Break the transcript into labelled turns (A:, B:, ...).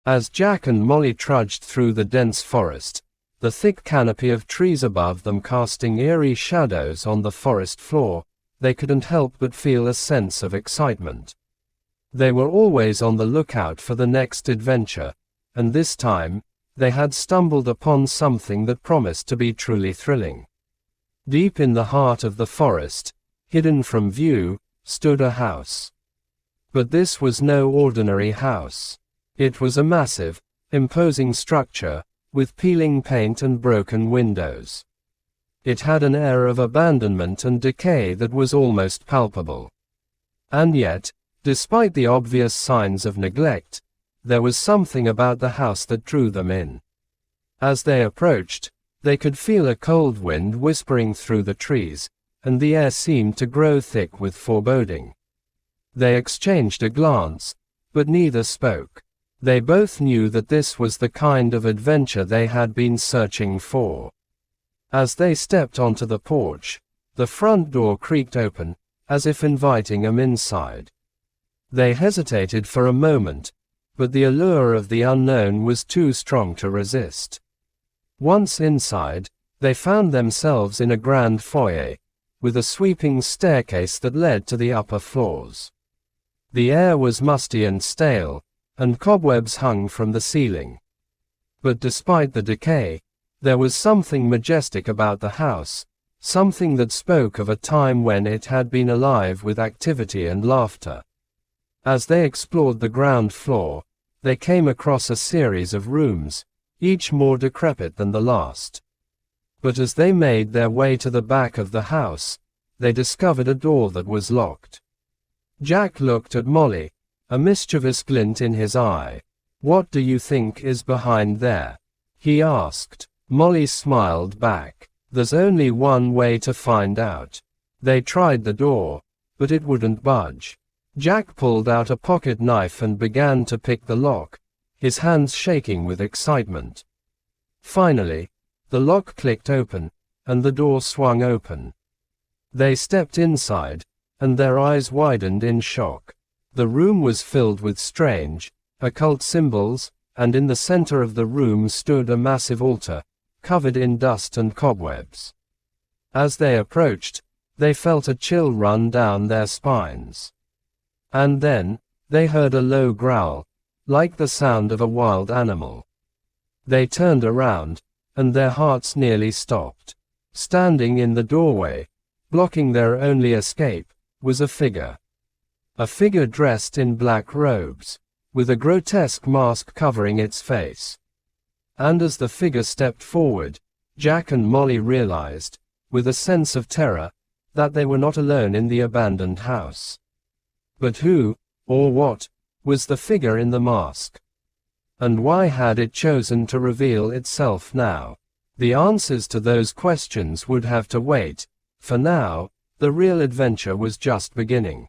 A: As Jack and Molly trudged through the dense forest, the thick canopy of trees above them casting eerie shadows on the forest floor, they couldn't help but feel a sense of excitement. They were always on the lookout for the next adventure, and this time, they had stumbled upon something that promised to be truly thrilling. Deep in the heart of the forest, hidden from view, stood a house. But this was no ordinary house. It was a massive, imposing structure, with peeling paint and broken windows. It had an air of abandonment and decay that was almost palpable. And yet, despite the obvious signs of neglect, there was something about the house that drew them in. As they approached, they could feel a cold wind whispering through the trees, and the air seemed to grow thick with foreboding. They exchanged a glance, but neither spoke. They both knew that this was the kind of adventure they had been searching for. As they stepped onto the porch, the front door creaked open, as if inviting them inside. They hesitated for a moment, but the allure of the unknown was too strong to resist. Once inside, they found themselves in a grand foyer, with a sweeping staircase that led to the upper floors. The air was musty and stale, and cobwebs hung from the ceiling. But despite the decay, there was something majestic about the house, something that spoke of a time when it had been alive with activity and laughter. As they explored the ground floor, they came across a series of rooms, each more decrepit than the last. But as they made their way to the back of the house, they discovered a door that was locked. Jack looked at Molly, a mischievous glint in his eye. "What do you think is behind there?" he asked. Molly smiled back. "There's only one way to find out." They tried the door, but it wouldn't budge. Jack pulled out a pocket knife and began to pick the lock, his hands shaking with excitement. Finally, the lock clicked open, and the door swung open. They stepped inside, and their eyes widened in shock. The room was filled with strange, occult symbols, and in the center of the room stood a massive altar, covered in dust and cobwebs. As they approached, they felt a chill run down their spines. And then, they heard a low growl, like the sound of a wild animal. They turned around, and their hearts nearly stopped. Standing in the doorway, blocking their only escape, was a figure. A figure dressed in black robes, with a grotesque mask covering its face. And as the figure stepped forward, Jack and Molly realized, with a sense of terror, that they were not alone in the abandoned house. But who, or what, was the figure in the mask? And why had it chosen to reveal itself now? The answers to those questions would have to wait. For now, the real adventure was just beginning.